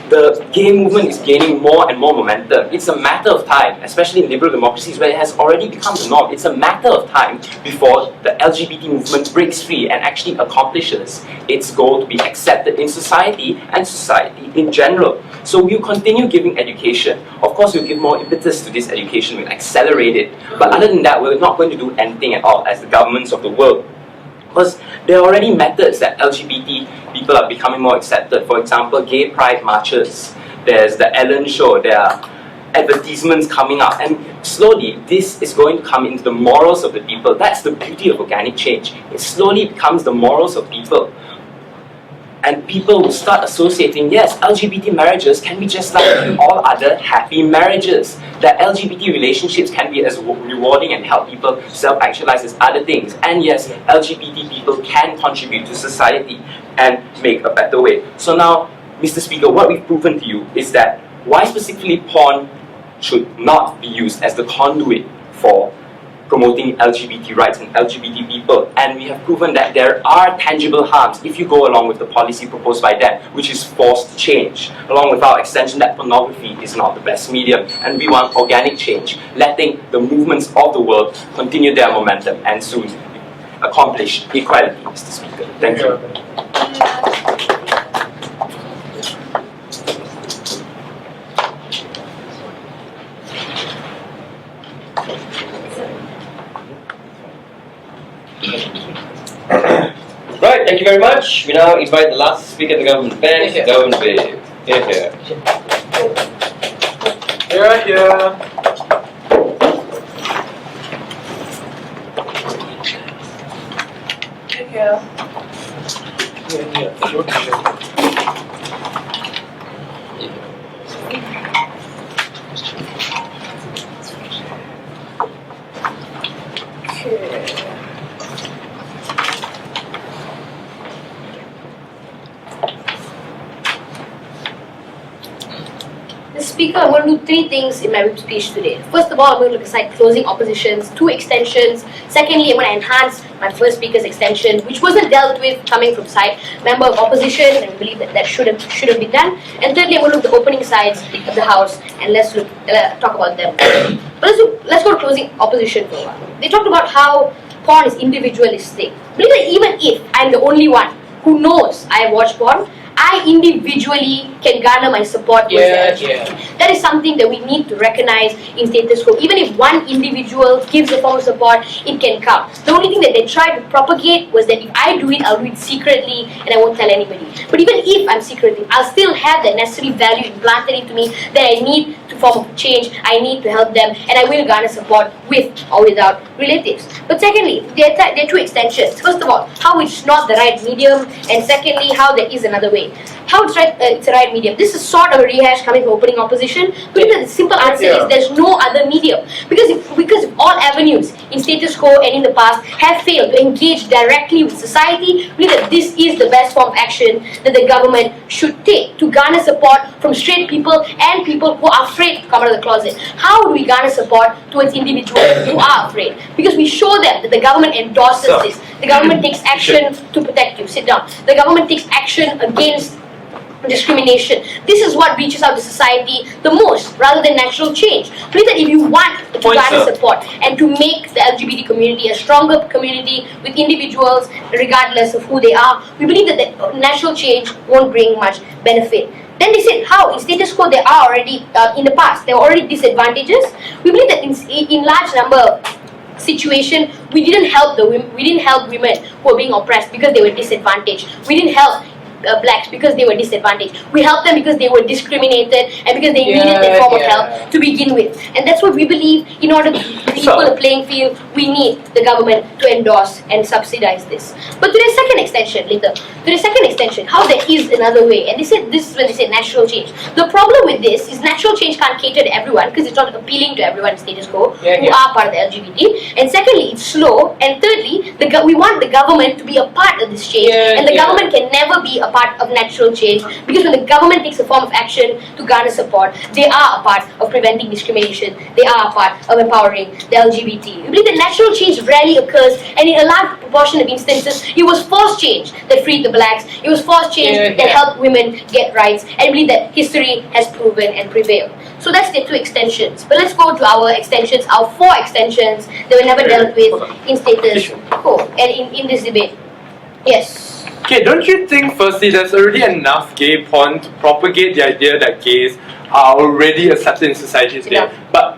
the gay movement is gaining more and more momentum. It's a matter of time, especially in liberal democracies where it has already become the norm. It's a matter of time before the LGBT movement breaks free and actually accomplishes its goal to be accepted in society and society in general. So we'll continue giving education. Of course, we'll give more impetus to this education, we'll accelerate it. But other than that, we're not going to do anything at all as the governments of the world. Because there are already methods that LGBT people are becoming more accepted. For example, gay pride marches. There's the Ellen show. There are advertisements coming up. And slowly, this is going to come into the morals of the people. That's the beauty of organic change. It slowly becomes the morals of people. and people will start associating, yes, LGBT marriages can be just like all other happy marriages. That LGBT relationships can be as rewarding and help people self-actualize as other things. And yes, LGBT people can contribute to society and make a better way. So now, Mr. Speaker, what we've proven to you is that why specifically porn should not be used as the conduit for promoting LGBT rights and LGBT people. And we have proven that there are tangible harms if you go along with the policy proposed by them, which is forced change. Along with our extension that pornography is not the best medium, and we want organic change, letting the movements of the world continue their momentum and soon accomplish equality, Mr. Speaker. Thank you. Right, thank you very much. We now invite the last speaker of the government bench, the government babe. Here. Speaker, I'm going to do 3 things in my whip speech today. First of all, I'm going to look aside closing oppositions, 2 extensions. Secondly, I'm going to enhance my first speaker's extension, which wasn't dealt with coming from side member of opposition, and we believe that should have been done. And thirdly, I'm going to look at the opening sides of the House, and let's talk about them. But let's go to closing opposition for a while. They talked about how porn is individualistic. I believe that even if I'm the only one who knows I watch porn, I individually can garner my support towards the LGBT. That is something that we need to recognize in status quo. Even if one individual gives a form of support, it can count. The only thing that they tried to propagate was that if I do it, I'll do it secretly and I won't tell anybody. But even if I'm secretly, I'll still have the necessary value implanted into me that I need to form a change, I need to help them, and I will garner support with or without relatives. But secondly, there are 2 extensions. First of all, how it's not the right medium, and secondly, how there is another way. How it's the right medium. This is sort of a rehash coming from opening opposition. But the simple answer is there's no other medium. Because if all avenues in status quo and in the past have failed to engage directly with society, we believe that this is the best form of action that the government should take to garner support from straight people and people who are afraid to come out of the closet. How do we garner support towards individuals who are afraid? Because we show them that the government endorses this. The government takes action to protect you. Sit down. The government takes action against discrimination. This is what reaches out to society the most, rather than natural change. Believe that if you want to garner support and to make the LGBT community a stronger community with individuals regardless of who they are, we believe that the natural change won't bring much benefit. Then they said how in status quo there are already in the past there are already disadvantages. We believe that in large number of situation we didn't help women who were being oppressed because they were disadvantaged. We didn't help blacks because they were disadvantaged. We helped them because they were discriminated and because they needed that form of help to begin with. And that's what we believe, in order to equal the playing field, we need the government to endorse and subsidize this. But to the second extension, how there is another way, and they said this is when they said natural change. The problem with this is natural change can't cater to everyone because it's not appealing to everyone in status quo who are part of the LGBT. And secondly, it's slow. And thirdly, we want the government to be a part of this change, and the government can never be a part of natural change, because when the government takes a form of action to garner support, they are a part of preventing discrimination, they are a part of empowering the LGBT. We believe that natural change rarely occurs, and in a large proportion of instances, it was forced change that freed the blacks, it was forced change that helped women get rights, and I believe that history has proven and prevailed. So that's the 2 extensions. But let's go to our extensions, our 4 extensions that were never dealt with in status quo and in this debate. Yes. Okay, don't you think firstly there's already enough gay porn to propagate the idea that gays are already accepted in society today? But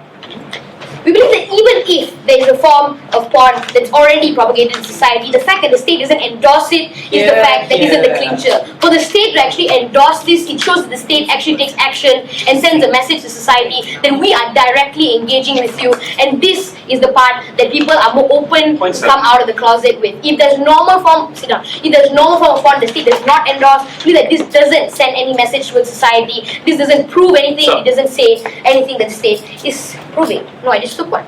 We believe that even if there is a form of porn that's already propagated in society, the fact that the state doesn't endorse it is the fact that isn't the clincher. For the state to actually endorse this, it shows that the state actually takes action and sends a message to society that we are directly engaging with you, and this is the part that people are more open to come out of the closet with. If there's normal form, if there's normal form of porn the state does not endorse, believe that this doesn't send any message towards society, this doesn't prove anything, it doesn't say anything that the state is proving. No, I just took one.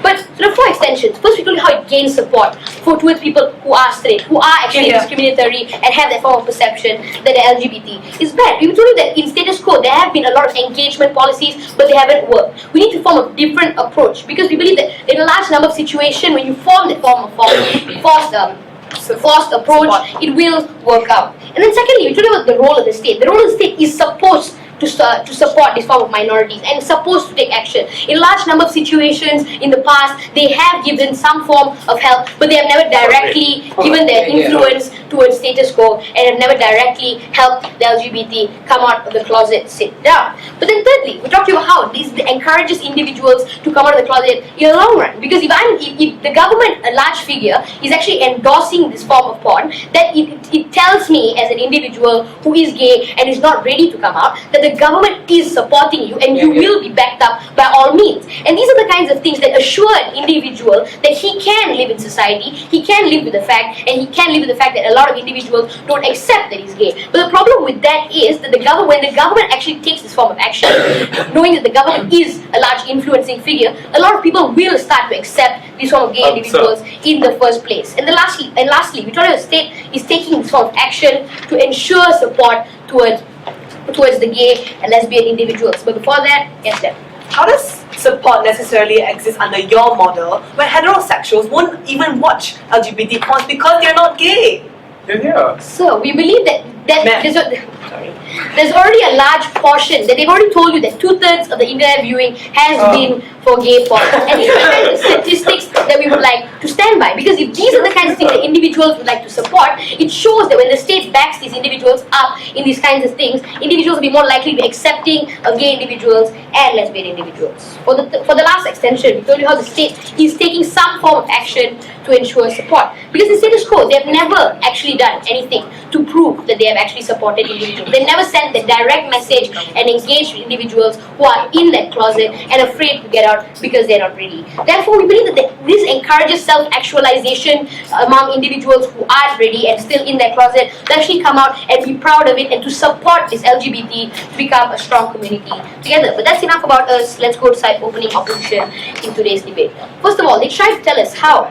But there are 4 extensions. First, we told you how it gains support towards people who are straight, who are actually discriminatory and have that form of perception that the LGBT is bad. We told you that in status quo there have been a lot of engagement policies, but they haven't worked. We need to form a different approach because we believe that in a large number of situations, when you form that form of forced approach, it will work out. And then secondly, we told you about the role of the state. The role of the state is supposed to support this form of minorities and supposed to take action. In a large number of situations in the past, they have given some form of help, but they have never directly given their influence towards status quo and have never directly helped the LGBT come out of the closet, sit down. But then thirdly, we talked about how this encourages individuals to come out of the closet in the long run. Because if the government, a large figure, is actually endorsing this form of porn, that it tells me as an individual who is gay and is not ready to come out, that the government is supporting you and you will be backed up by all means. And these are the kinds of things that assure an individual that he can live in society, he can live with the fact, and he can live with the fact that a lot of individuals don't accept that he's gay. But the problem with that is that when the government actually takes this form of action, knowing that the government is a large influencing figure, a lot of people will start to accept this form of gay individuals in the first place. And lastly, we told you the state is taking this form of action to ensure support towards the gay and lesbian individuals. But before that, yes, Deb. How does support necessarily exist under your model when heterosexuals won't even watch LGBT porn because they're not gay? So we believe that there's already a large portion that they've already told you that 2/3 of the internet viewing has been for gay porn. And these are the kinds of statistics that we would like to stand by, because if these are the kinds of things that individuals would like to support, it shows that when the state backs these individuals up in these kinds of things, individuals will be more likely to be accepting of gay individuals and lesbian individuals. For the last extension, we told you how the state is taking some form of action to ensure support. Because in status quo, they have never actually done anything to prove that they have actually supported individuals. They never sent the direct message and engaged with individuals who are in that closet and afraid to get out because they're not ready. Therefore, we believe that this encourages self-actualization among individuals who aren't ready and still in their closet to actually come out and be proud of it and to support this LGBT to become a strong community together. But that's enough about us. Let's go to side opening opposition in today's debate. First of all, they tried to tell us how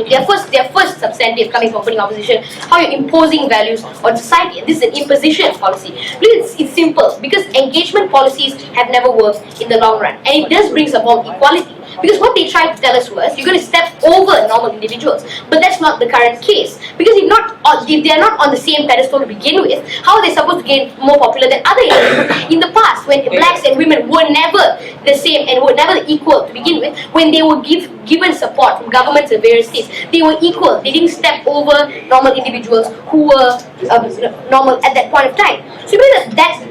their first substantive coming from opening opposition, how you're imposing values on society. And this is an imposition policy. Really, it's simple, because engagement policies have never worked in the long run. And it does bring about equality. Because what they tried to tell us was, you're going to step over normal individuals. But that's not the current case. Because if they're not on the same pedestal to begin with, how are they supposed to get more popular than other individuals? In the past, when blacks and women were never the same and were never equal to begin with, when they were given support from governments of various states, they were equal. They didn't step over normal individuals who were normal at that point of time. So you know that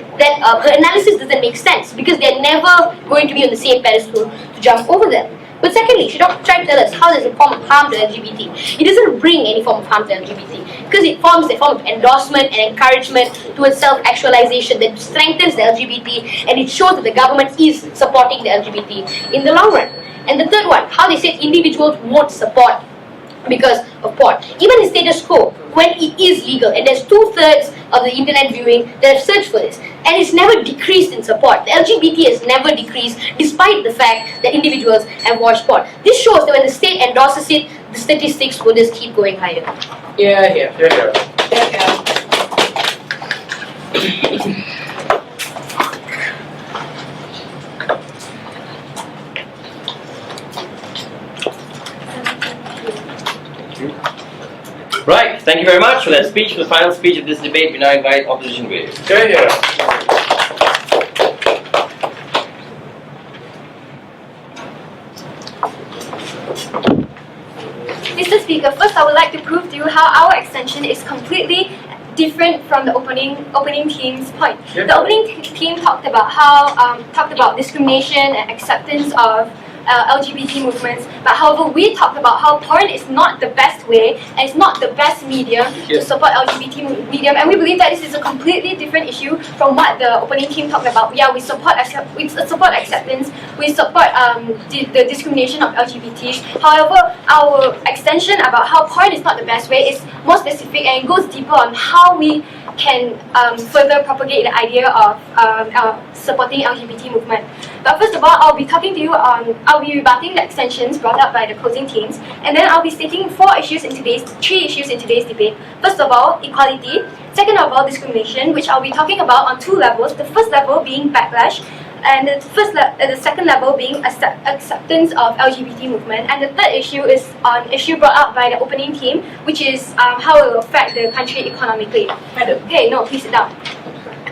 her analysis doesn't make sense, because they're never going to be on the same pedestal to jump over them. But secondly, she tried to tell us how there's a form of harm to LGBT. It doesn't bring any form of harm to LGBT, because it forms a form of endorsement and encouragement towards self-actualization that strengthens the LGBT, and it shows that the government is supporting the LGBT in the long run. And the third one, how they said individuals won't support because of porn. Even in status quo, when it is legal, and there's 2/3 of the internet viewing that have searched for this, and it's never decreased in support. The LGBT has never decreased, despite the fact that individuals have watched porn. This shows that when the state endorses it, the statistics will just keep going higher. Yeah. Right, thank you very much for that speech. For the final speech of this debate, we now invite opposition leaders. Mr. Speaker, first I would like to prove to you how our extension is completely different from the opening team's point. The opening team talked about how discrimination and acceptance of LGBT movements. But however, we talked about how porn is not the best way and it's not the best medium to support LGBT medium, and we believe that this is a completely different issue from what the opening team talked about. Yeah, we support acceptance, we support the discrimination of LGBTs. However, our extension about how porn is not the best way is more specific and it goes deeper on how we can further propagate the idea of supporting LGBT movement. But first of all, I'll be talking to you on, I'll be rebutting the extensions brought up by the closing teams, and then I'll be stating three issues in today's debate. First of all, equality. Second of all, discrimination, which I'll be talking about on two levels. The first level being backlash, and the second level being acceptance of LGBT movement. And the third issue is an issue brought up by the opening team, which is how it will affect the country economically. Okay, no, please sit down.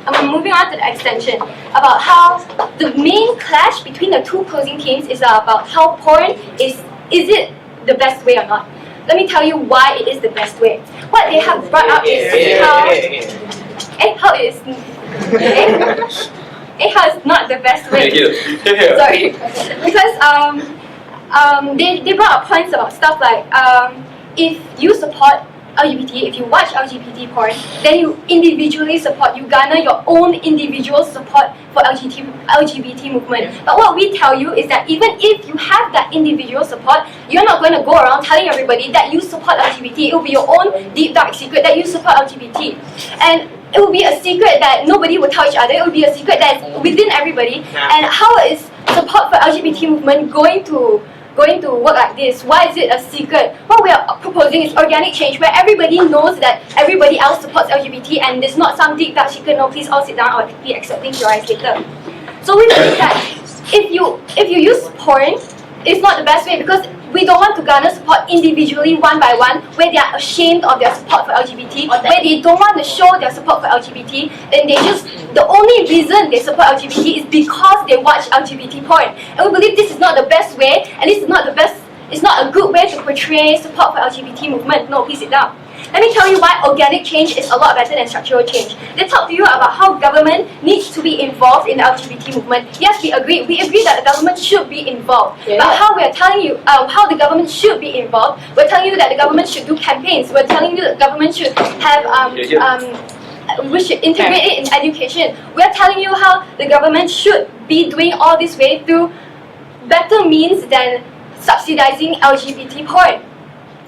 I'm moving on to the extension about how the main clash between the two closing teams is about how porn is it the best way or not. Let me tell you why it is the best way. What they have brought up is how it's not the best way. Sorry, because they brought up points about stuff like if you support LGBT, if you watch LGBT porn, then you individually support, you garner your own individual support for LGBT movement. But what we tell you is that even if you have that individual support, you're not going to go around telling everybody that you support LGBT. It will be your own deep dark secret that you support LGBT. And it will be a secret that nobody will tell each other. It will be a secret that's within everybody. And how is support for LGBT movement going to work like this? Why is it a secret? What we are proposing is organic change, where everybody knows that everybody else supports LGBT and it's not some deep dark secret. No, please all sit down or be accepting your eyes later. So we believe that if you use porn, it's not the best way, because we don't want to garner support individually one by one, where they are ashamed of their support for LGBT, where they don't want to show their support for LGBT, and the only reason they support LGBT is because they watch LGBT porn. And we believe this is not the best way, and this is not it's not a good way to portray support for LGBT movement. No, please sit down. Let me tell you why organic change is a lot better than structural change. They talk to you about how government needs to be involved in the LGBT movement. Yes, we agree. We agree that the government should be involved. But how we are telling you how the government should be involved, we're telling you that the government should do campaigns. We're telling you that the government should have we should integrate it in education. We're telling you how the government should be doing all this way through better means than subsidizing LGBT porn.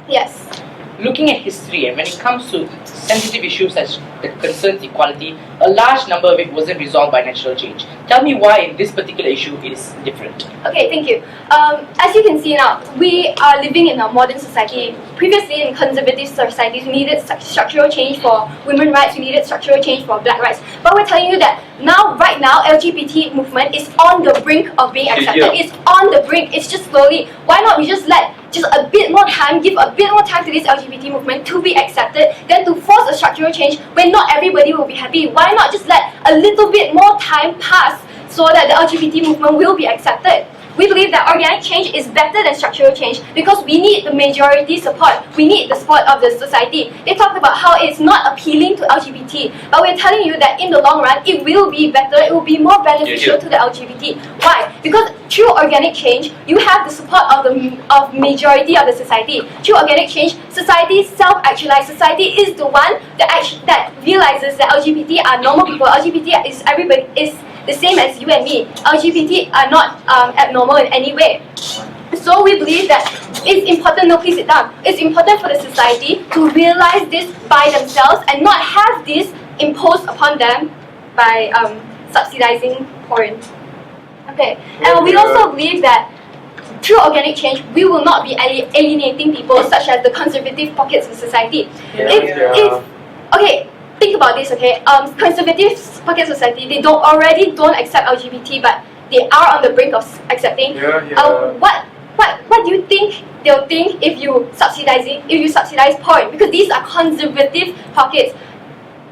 Yes. Looking at history, and when it comes to sensitive issues such that concerns equality, a large number of it wasn't resolved by natural change. Tell me why in this particular issue it is different. Okay, thank you. As you can see now, we are living in a modern society. Previously, in conservative societies, we needed structural change for women's rights, we needed structural change for black rights. But we're telling you that right now, LGBT movement is on the brink of being accepted. It's on the brink. It's just slowly. Why not we just let a bit more time, give a bit more time to this LGBT movement to be accepted, than to force a structural change when not everybody will be happy? Why not just let a little bit more time pass so that the LGBT movement will be accepted? We believe that organic change is better than structural change because we need the majority support. We need the support of the society. They talked about how it's not appealing to LGBT, but we're telling you that in the long run, it will be better, it will be more beneficial to the LGBT. Why? Because through organic change, you have the support of the majority of the society. Through organic change, society self-actualized. Society is the one that realizes that LGBT are normal people. LGBT is everybody, is the same as you and me. LGBT are not abnormal in any way. So we believe that it's important, no please sit down, it's important for the society to realize this by themselves and not have this imposed upon them by subsidizing porn. Okay, and we also believe that through organic change, we will not be alienating people such as the conservative pockets of society. Okay, think about this, okay? Conservative pocket society, they already don't accept LGBT, but they are on the brink of accepting. What do you think they'll think if you subsidize porn? Because these are conservative pockets.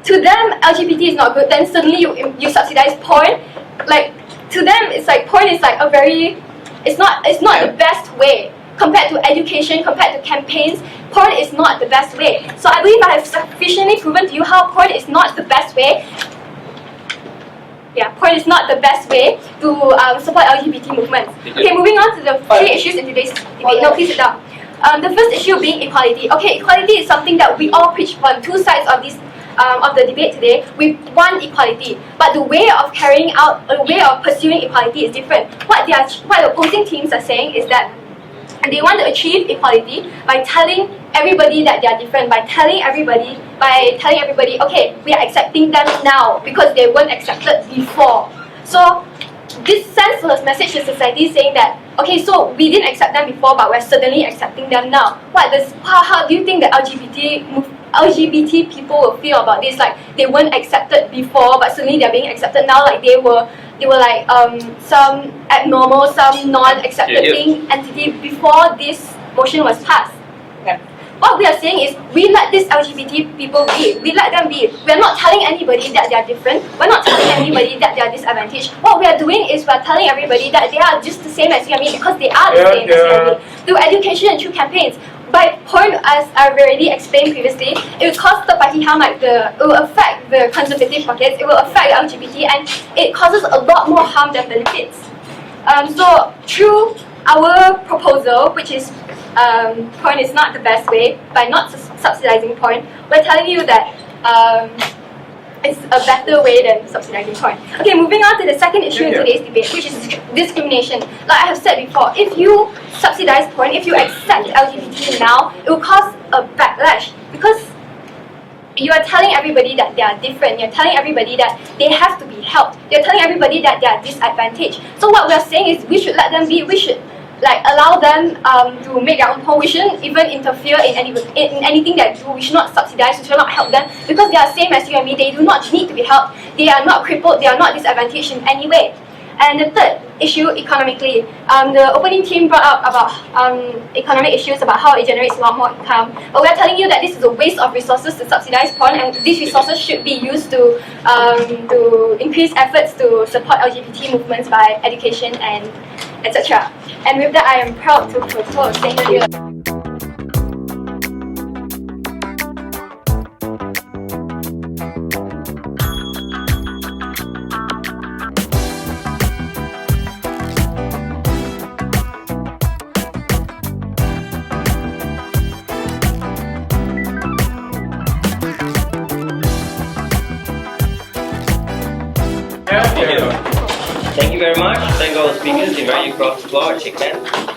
To them, LGBT is not good. Then suddenly you subsidize porn. Like, to them, it's like porn is like a very, it's not the best way. Compared to education, compared to campaigns, porn is not the best way. So I believe I have sufficiently proven to you how porn is not the best way. Yeah, porn is not the best way to support LGBT movements. Okay, moving on to the three issues in today's debate. No, please sit down. The first issue being equality. Okay, equality is something that we all preach on two sides of this of the debate today. We want equality, but the way of carrying out, the way of pursuing equality is different. What the opposing teams are saying is that they want to achieve equality by telling everybody that they are different, by telling everybody, okay, we are accepting them now because they weren't accepted before. So this sends a message to society saying that, okay, so we didn't accept them before, but we're suddenly accepting them now. How do you think the LGBT people will feel about this? Like they weren't accepted before, but suddenly they're being accepted now. Like they were like some abnormal, some non-accepted entity before this motion was passed. Yeah. What we are saying is we let these LGBT people be. We let them be. We're not telling anybody that they are different. We're not telling anybody that they are disadvantaged. What we are doing is we're telling everybody that they are just the same as you and me because they are the same as you and me. Through education and through campaigns. By porn, as I've already explained previously, it will cause the party harm, it will affect the conservative pockets, it will affect the LGBT, and it causes a lot more harm than benefits. So through our proposal, which is porn is not the best way, by not subsidizing porn, we're telling you that it's a better way than subsidizing porn. Okay, moving on to the second issue in today's debate, which is discrimination. Like I have said before, if you subsidize porn, if you accept LGBT now, it will cause a backlash because you are telling everybody that they are different. You're telling everybody that they have to be helped. You're telling everybody that they are disadvantaged. So what we are saying is we should let them be. We should allow them to make their own porn. We shouldn't even interfere in anything that they do. We should not subsidize. We should not help them because they are same as you and me. They do not need to be helped. They are not crippled. They are not disadvantaged in any way. And the third issue, economically, the opening team brought up about economic issues, about how it generates a lot more income. But we're telling you that this is a waste of resources to subsidize porn, and these resources should be used to increase efforts to support LGBT movements by education and etc. And with that, I am proud to propose saying here. Thank you very much. Thank all the speakers. Invite you across the floor and shake hands.